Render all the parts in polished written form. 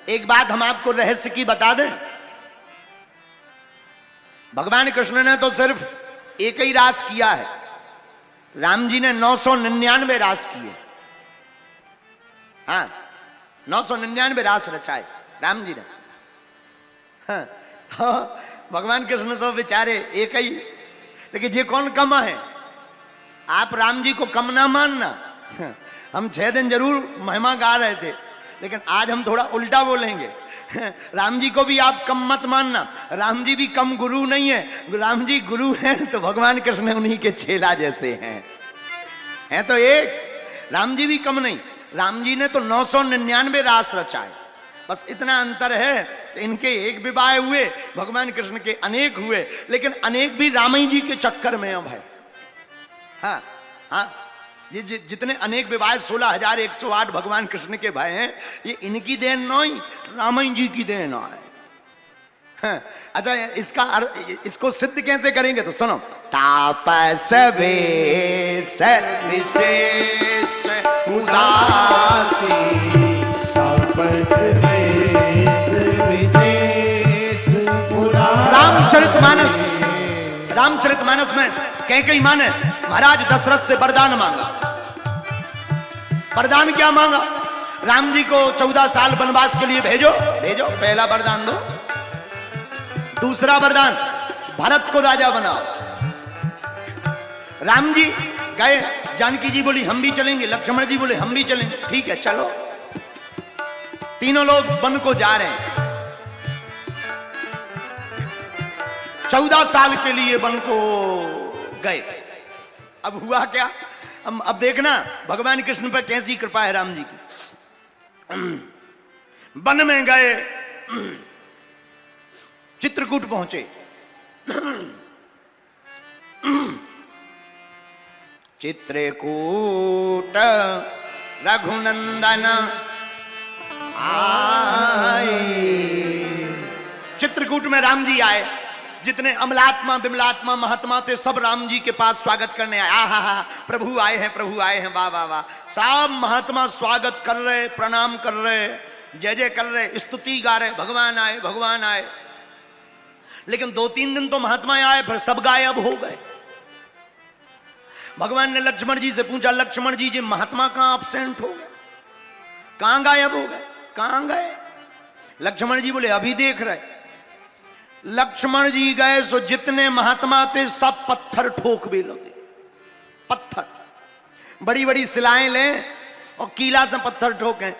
एक बात हम आपको रहस्य की बता दें, भगवान कृष्ण ने तो सिर्फ एक ही रास किया है, राम जी ने 999 रास किए। हाँ, 999 रास रचाए राम जी ने। हाँ, तो भगवान कृष्ण तो बेचारे एक ही, लेकिन ये कौन कम है? आप राम जी को कम ना मानना। हम 6 दिन जरूर महिमा गा रहे थे, लेकिन आज हम थोड़ा उल्टा बोलेंगे। राम जी को भी आप कम मत मानना, राम जी भी कम गुरु नहीं है। राम जी गुरु हैं तो भगवान कृष्ण उन्हीं के चेला जैसे हैं तो एक। राम जी भी कम नहीं, राम जी ने तो 999 रास रचाए। बस इतना अंतर है कि इनके एक विवाह हुए, भगवान कृष्ण के अनेक हुए, लेकिन अनेक भी राम जी के चक्कर में अब है। हाँ हाँ, ये जितने अनेक विवाह 16,108 भगवान कृष्ण के भाई हैं, ये इनकी देन नहीं, रामायण जी की देन है। हाँ, अच्छा, इसको सिद्ध कैसे करेंगे तो सुनो। तापस वेश विशेष उदासी, तापस वेश विशेष उदासी। रामचरितमानस में कैकेयी माँ ने महाराज दशरथ से वरदान मांगा। वरदान क्या मांगा? राम जी को 14 साल वनवास के लिए भेजो। पहला वरदान दो। दूसरा वरदान, भरत को राजा बनाओ। राम जी गए, जानकी जी बोली हम भी चलेंगे, लक्ष्मण जी बोले हम भी चलेंगे। ठीक है चलो। तीनों लोग वन को जा रहे हैं, 14 साल के लिए वन को गए। अब हुआ क्या? अब देखना भगवान कृष्ण पर कैसी कृपा है राम जी की। वन में गए, चित्रकूट पहुंचे। चित्रकूट रघुनंदन आए। चित्रकूट में राम जी आए। जितने अमलात्मा विमलात्मा महात्मा थे सब राम जी के पास स्वागत करने आए। आहा, प्रभु आए हैं, प्रभु आए हैं, वाह वाह वाह। सब महात्मा स्वागत कर रहे, प्रणाम कर रहे, जय जय कर रहे, स्तुति गा रहे, भगवान आए, भगवान आए। लेकिन 2-3 दिन तो महात्मा आए, फिर सब गायब हो गए। भगवान ने लक्ष्मण जी से पूछा, लक्ष्मण जी जी महात्मा कहां एब्सेंट हो गए, कहां गायब हो गए, कहां गए? लक्ष्मण जी बोले अभी देख रहे। लक्ष्मण जी गए सो जितने महात्मा थे सब पत्थर ठोक भी लगे। पत्थर, बड़ी बड़ी सिलाएं लें और कीला से पत्थर ठोकें।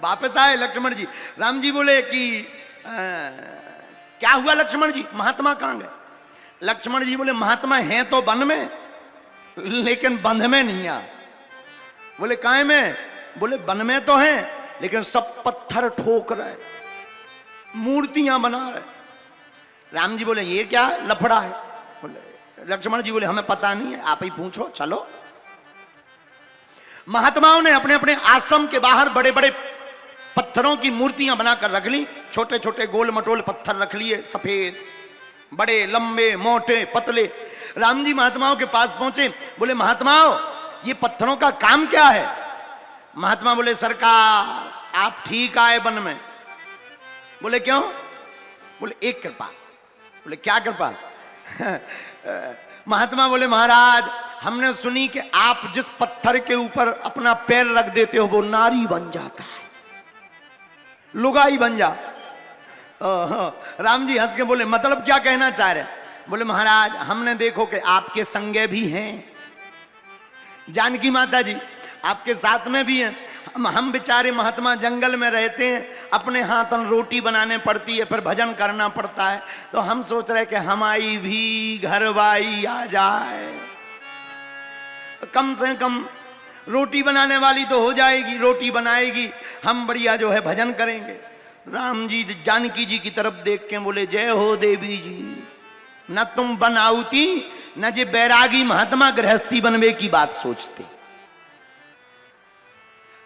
वापस आए लक्ष्मण जी। राम जी बोले कि क्या हुआ लक्ष्मण जी, महात्मा कहां गए? लक्ष्मण जी बोले महात्मा हैं तो वन में, लेकिन बंध में नहीं आ। बोले काहे में? बोले वन में तो हैं, लेकिन सब पत्थर ठोक रहे, मूर्तियां बना रहे। राम जी बोले ये क्या लफड़ा है? बोले लक्ष्मण जी बोले हमें पता नहीं है, आप ही पूछो, चलो। महात्माओं ने अपने अपने आश्रम के बाहर बड़े बड़े पत्थरों की मूर्तियां बनाकर रख ली। छोटे छोटे गोल मटोल पत्थर रख लिए, सफेद, बड़े, लंबे, मोटे, पतले। राम जी महात्माओं के पास पहुंचे। बोले महात्माओं ये पत्थरों का काम क्या है? महात्मा बोले सरकार आप ठीक आए वन में। बोले क्यों? बोले एक कृपा। बोले क्या कृपा? महात्मा बोले महाराज हमने सुनी कि आप जिस पत्थर के ऊपर अपना पैर रख देते हो वो नारी बन जाता है, लुगाई बन जा। राम जी हंस के बोले मतलब क्या कहना चाह रहे? बोले महाराज हमने देखो कि आपके संगे भी हैं, जानकी माता जी आपके साथ में भी हैं। हम बेचारे महात्मा जंगल में रहते हैं, अपने हाथन रोटी बनाने पड़ती है, फिर भजन करना पड़ता है, तो हम सोच रहे कि हमारी भी घरवाई आ जाए, कम से कम रोटी बनाने वाली तो हो जाएगी, रोटी बनाएगी, हम बढ़िया जो है भजन करेंगे। राम जी जानकी जी की तरफ देख के बोले जय हो देवी जी, न तुम बनाउती न जे बैरागी महात्मा गृहस्थी बनवे की बात सोचते।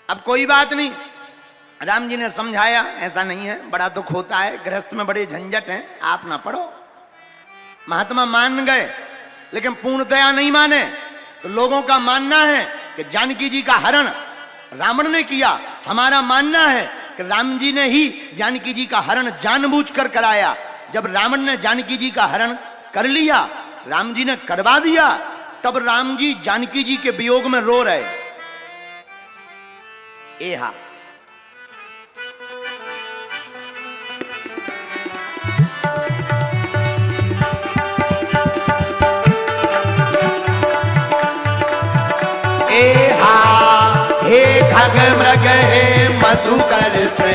अब कोई बात नहीं, राम जी ने समझाया ऐसा नहीं है, बड़ा दुख होता है, गृहस्थ में बड़े झंझट हैं, आप ना पढ़ो। महात्मा मान गए, लेकिन पूर्णतया नहीं माने। तो लोगों का मानना है कि जानकी जी का हरण रावण ने किया, हमारा मानना है कि राम जी ने ही जानकी जी का हरण जानबूझकर कराया। जब रावण ने जानकी जी का हरण कर लिया, राम जी ने करवा दिया, तब राम जी जानकी जी के वियोग में रो रहे। एहा हे खग मृग हे मधुकर से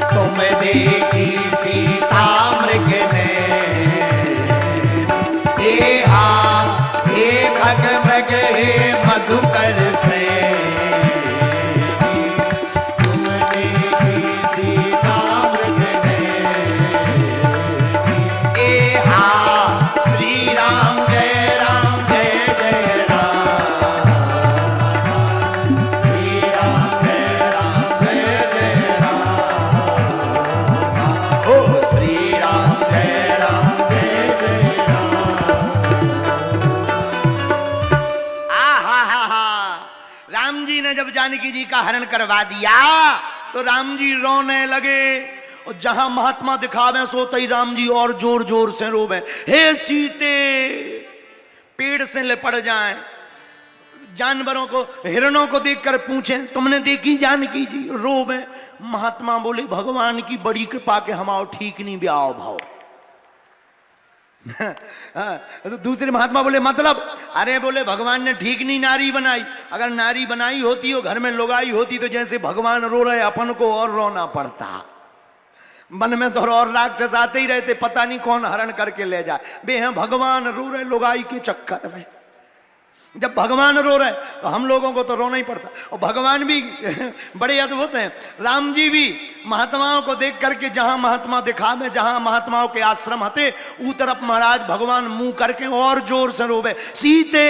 तुम देखी सीता मृग ने। हे खग मृग हे मधुकर से तुम देखी सीता मृग ने। श्री राम जय राम जय जय राम। श्री राम जय राम जय जय राम। ओ श्री राम जय राम जय जय आहा, राम जी ने जब जानकी जी का हरण करवा दिया तो राम जी रोने लगे, और जहां महात्मा दिखावे सोते ही राम जी और जोर जोर से रोवे। हे सीते, पेड़ से लिपट जाएं, जानवरों को, हिरणों को देखकर पूछें तुमने देखी जानकी जी, रोवे। महात्मा बोले भगवान की बड़ी कृपा के हमाओ ठीक नहीं ब्याह भाव। तो दूसरे महात्मा बोले मतलब, अरे बोले भगवान ने ठीक नहीं नारी बनाई, अगर नारी बनाई होती हो, घर में लोगाई होती, तो जैसे भगवान रो रहे अपन को और रोना पड़ता। मन में तो और राक्षस आते ही रहते, पता नहीं कौन हरण करके ले जाए। बे हैं भगवान रो रहे लोगाई के चक्कर में। जब भगवान रो रहे तो हम लोगों को तो रोना ही पड़ता। और भगवान भी बड़े अद्भुत हैं। राम जी भी महात्माओं को देख करके जहां महात्मा दिखावे, जहां महात्माओं के आश्रम हते, ऊ तरफ महाराज भगवान मुंह करके और जोर से रोवे सीते।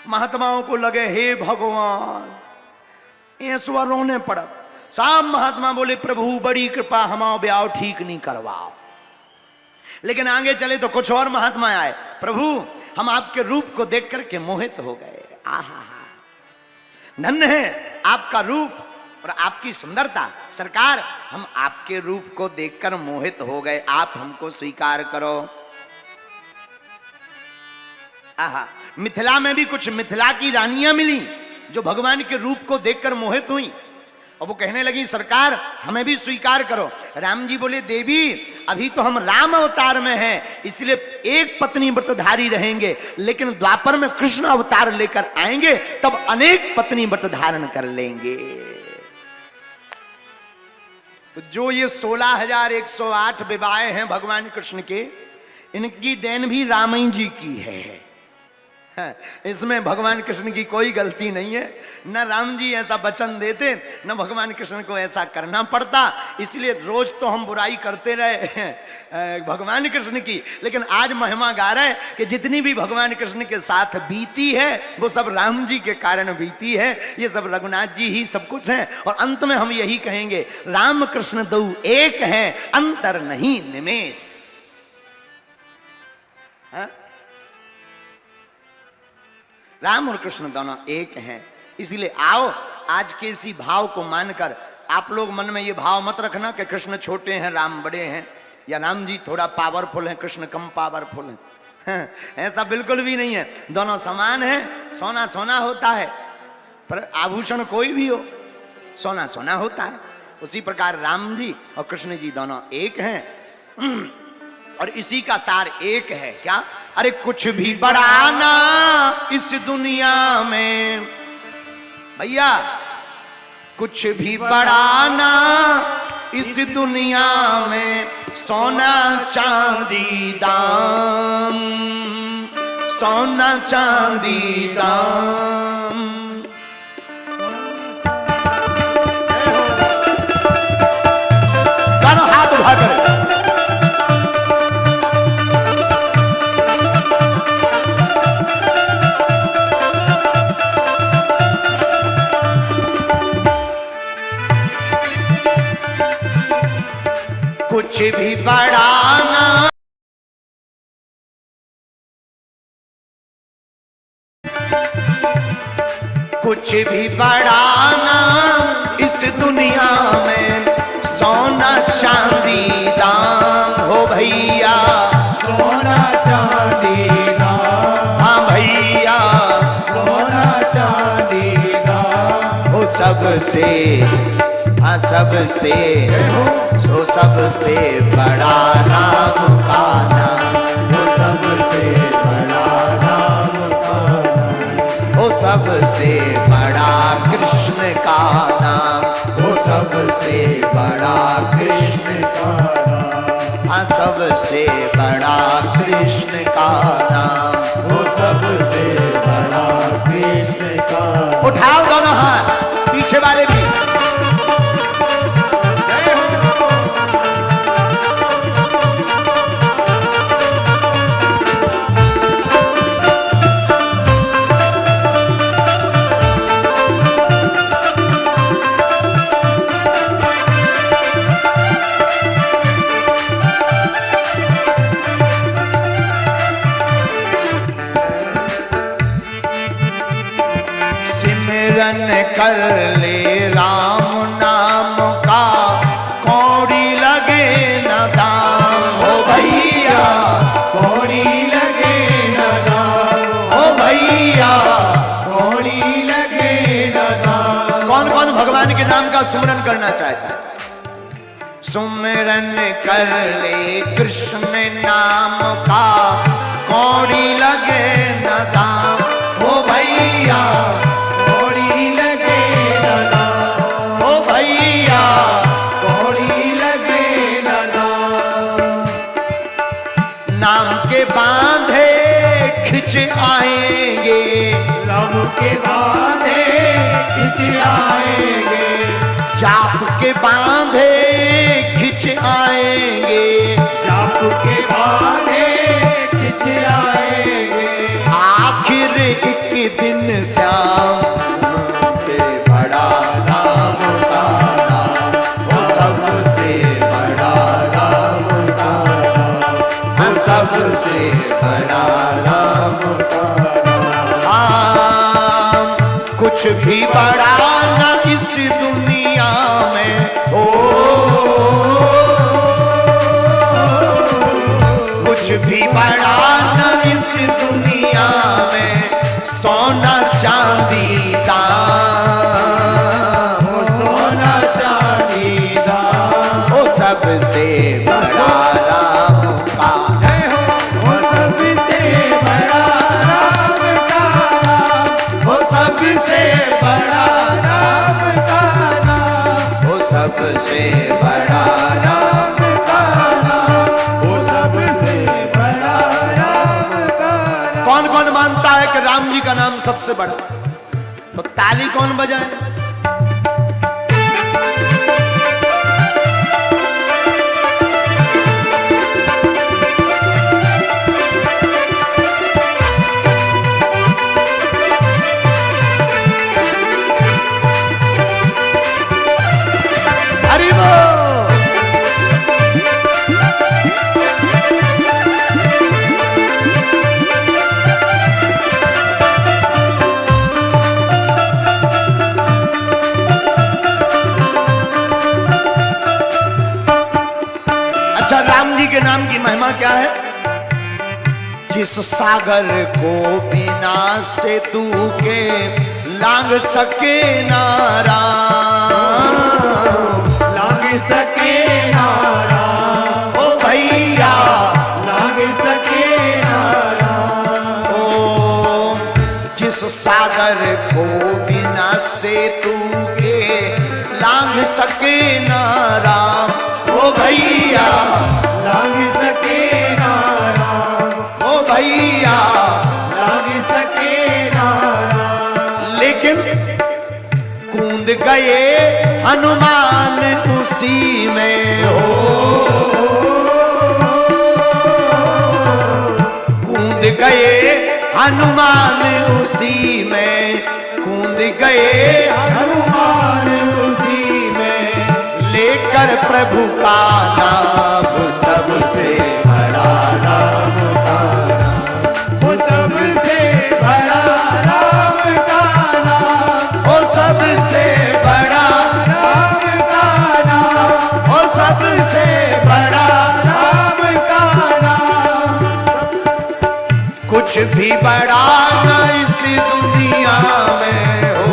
महात्माओं को लगे हे भगवान, ये स्वर रोने पड़ा। सब महात्मा बोले प्रभु बड़ी कृपा, हमाओ ब्याह ठीक नहीं करवाओ। लेकिन आगे चले तो कुछ और महात्मा आए, प्रभु हम आपके रूप को देख करके मोहित हो गए। आहा, धन्य है आपका रूप और आपकी सुंदरता। सरकार हम आपके रूप को देखकर मोहित हो गए, आप हमको स्वीकार करो। आहा, मिथिला में भी कुछ मिथिला की रानियां मिली जो भगवान के रूप को देखकर मोहित हुई, और वो कहने लगी सरकार हमें भी स्वीकार करो। राम जी बोले देवी अभी तो हम राम अवतार में हैं, इसलिए एक पत्नी व्रतधारी रहेंगे, लेकिन द्वापर में कृष्ण अवतार लेकर आएंगे तब अनेक पत्नी व्रत धारण कर लेंगे। तो जो ये 16,108 विवाह हैं भगवान कृष्ण के, इनकी देन भी रामायण जी की है। इसमें भगवान कृष्ण की कोई गलती नहीं है। न राम जी ऐसा वचन देते, न भगवान कृष्ण को ऐसा करना पड़ता। इसलिए रोज तो हम बुराई करते रहे भगवान कृष्ण की, लेकिन आज महिमा गा रहे कि जितनी भी भगवान कृष्ण के साथ बीती है वो सब राम जी के कारण बीती है। ये सब रघुनाथ जी ही सब कुछ है। और अंत में हम यही कहेंगे राम कृष्ण दो एक हैं, अंतर नहीं निमेष। राम और कृष्ण दोनों एक हैं। इसीलिए आओ आज के इसी भाव को मानकर, आप लोग मन में ये भाव मत रखना कि कृष्ण छोटे हैं राम बड़े हैं, या राम जी थोड़ा पावरफुल हैं कृष्ण कम पावरफुल हैं। ऐसा बिल्कुल भी नहीं है, दोनों समान हैं। सोना सोना होता है, पर आभूषण कोई भी हो सोना सोना होता है। उसी प्रकार राम जी और कृष्ण जी दोनों एक हैं। और इसी का सार एक है क्या, अरे कुछ भी बढ़ाना इस दुनिया में भैया, कुछ भी बढ़ाना इस दुनिया में, सोना चांदी दाम, सोना चांदी दाम। दोनों हाथ उठा कर कुछ भी बढ़ाना कुछ भी बड़ा नाम इस दुनिया में, सोना चांदी दाम हो भैया, सोना चांदी दाम, हाँ भैया, सोना चांदी दाम, वो सबसे, हाँ सबसे, वो सबसे बड़ा नाम का नाम, वो सबसे बड़ा नाम का नाम, वो सबसे बड़ा कृष्ण का नाम, वो सबसे बड़ा कृष्ण का नाम, हाँ सबसे बड़ा कृष्ण का नाम। वो सबसे बड़ा कृष्ण का। उठाओ दोनों हाथ, पीछे वाले भी। सिमरन कर ले राम नाम का, कौड़ी लगे न दाम हो भैया, कौड़ी लगे न दाम, हो भैया। कौड़ी लगे न दाम। कौन कौन भगवान के नाम का सुमरन करना चाहता है? सुमरन कर ले कृष्ण नाम का, कौड़ी लगे न दाम हो भैया, कौड़ी लगे न दाम, हो भैया। कौड़ी लगे न दाम। नाम के बांधे खिंच आएंगे, नाम के बांधे खिंच आएंगे, जाप के बांधे खिंच आएंगे, जाप के बांधे खिंच आएंगे। आखिर एक दिन श्याम के बड़ा नाम का नाम, वो सबसे बड़ा नाम का नाम, वो सबसे बड़ा नाम का नाम। कुछ भी बड़ा न इस दुनिया में हो, कुछ भी बड़ा न इस दुनिया में, सोना चांदी दाम, वो सोना चांदी दाम, वो सबसे बड़ा नाम का वो सबसे बड़ा नाम का नाम, वो सबसे बड़ा नाम का नाम, वो सबसे बड़ा नाम का नाम, वो सबसे बड़ा नाम का नाम। कौन कौन मानता है कि राम जी का नाम सबसे बड़ा? तो ताली कौन बजाए? हरि बोल। अच्छा, राम जी के नाम की महिमा क्या है? जिस सागर को बिना से तू के लांग सके नारा, लाग सके नारा, ओ भैया, लाग सके नारा, ओ जिस सागर को बिना से तू के लांग सके नारा, ओ भैया, लाग सके नारा, ओ भैया। लाग सके नारा। लेकिन कूद गए हनुमान उसी में हो, कूद गए हनुमान उसी में, कूद गए हनुमान उसी में, लेकर प्रभु का नाम, सबसे बड़ा नाम का नाम, वो सबसे बड़ा नाम का नाम, कुछ भी बड़ा न इस दुनिया में हो,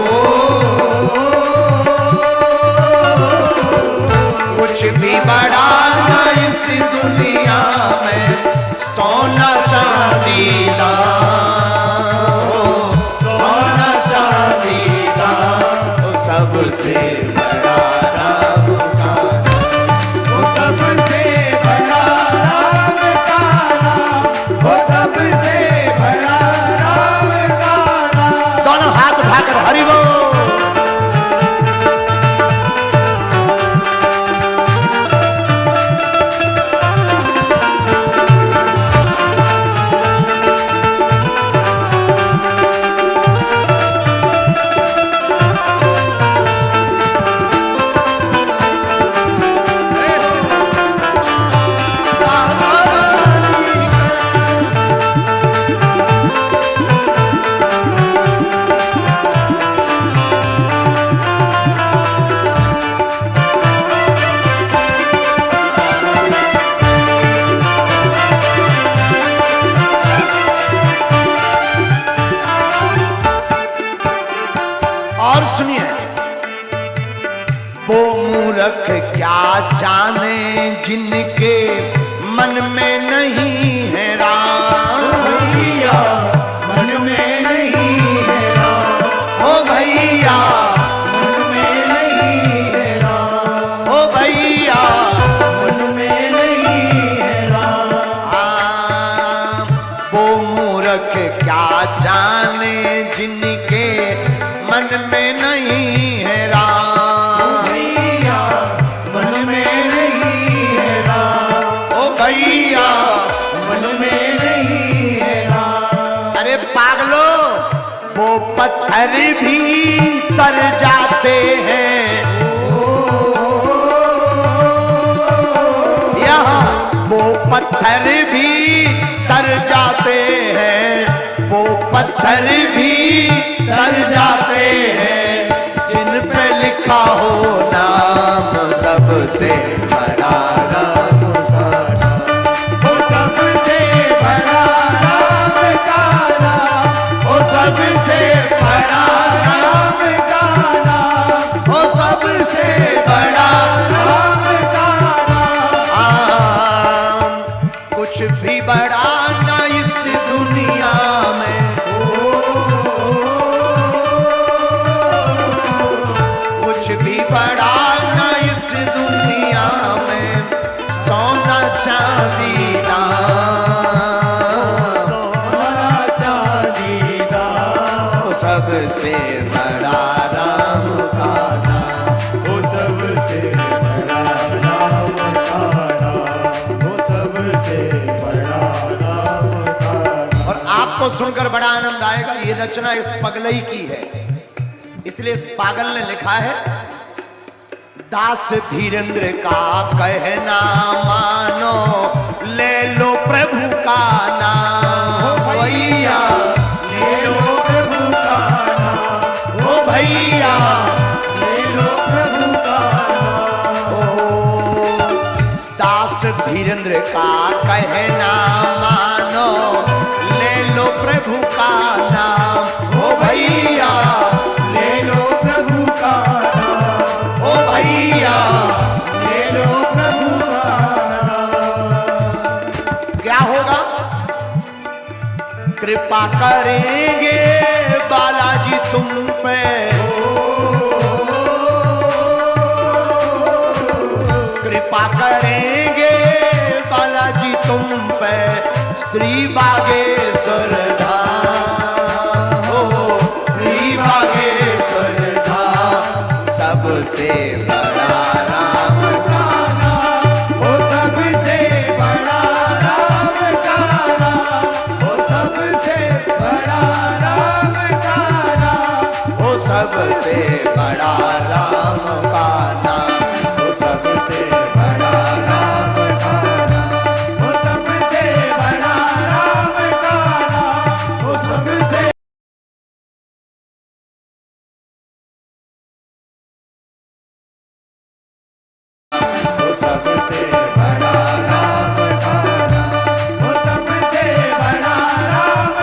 कुछ भी बड़ा न इस दुनिया में, सोना चांदी दा हो, सोना चांदी दा सबसे बड़ा राम का नाम, वो सबसे बड़ा राम का नाम, वो सबसे बड़ा राम का नाम। दोनों हाथ उठाकर हरि बोल। और सुनिए, वो मूर्ख क्या जाने जिनके मन में नहीं है राम, भैया मन में नहीं है राम, ओ भैया मन में नहीं है राम, ओ भैया मन में नहीं है राम। वो मूर्ख क्या जाने जिनके मन में नहीं है राम, भैया मन में नहीं है राम, ओ भैया मन में नहीं है राम। अरे पागलो, वो पत्थर भी तर जाते हैं, यहाँ वो पत्थर भी तर जाते हैं, वो पत्थर भी तर जाते हैं, जिन पे लिखा हो नाम सबसे बड़ा राम का नाम, वो सबसे बड़ा राम का नाम, वो सबसे बड़ा राम का नाम, वो सबसे बड़ा राम का नाम। कुछ भी बड़ा ना इस दुनिया में, कुछ भी बड़ा न इस दुनिया में, सोना चांदी दा, सोना चांदी दा सबसे बड़ा राम का नाम, वो सबसे बड़ा राम का नाम, वो सबसे बड़ा राम का नाम। और आपको सुनकर बड़ा आनंद आएगा, ये रचना इस पगलई की है, इसलिए इस पागल ने लिखा है, दास धीरेन्द्र का कहना मानो, ले लो प्रभु का नाम, भैया ले लो प्रभु का नाम, ओ भैया ले लो प्रभु का नाम। ओ दास धीरेन्द्र का कहना मानो, ले लो प्रभु का नाम, ओ भैया ले लो प्रभु का नाम, ओ भैया ले लो प्रभु का नाम। क्या होगा? कृपा करेंगे बालाजी तुम पे, कृपा करेंगे बालाजी तुम पे, श्री बागेश्वर धाम हो, श्री बागेश्वर धाम सबसे बड़ा राम का नाम, वो सबसे बड़ा राम का नाम, वो सबसे बड़ा राम का नाम, वो सबसे बड़ा राम का नाम, वो सबसे बड़ा राम का नाम, वो सबसे बड़ा राम का नाम, वो सबसे सबसे बड़ा राम का नाम, वो सबसे बड़ा राम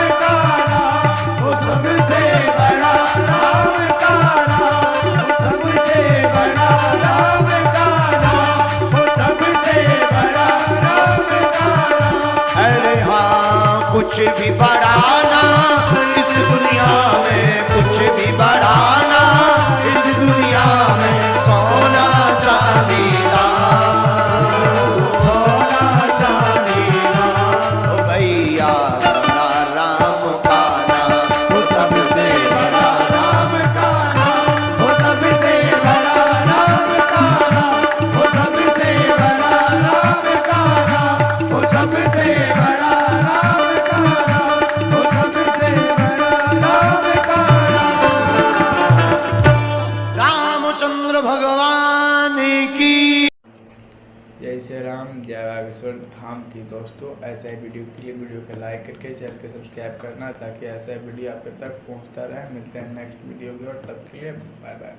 भगवान की। जय श्री राम, जय बागेश्वर धाम की। दोस्तों ऐसा ही वीडियो के लिए वीडियो को लाइक करके चैनल को सब्सक्राइब करना, ताकि ऐसा वीडियो आप तक पहुंचता रहे। मिलते हैं नेक्स्ट वीडियो की और तब के लिए बाय बाय।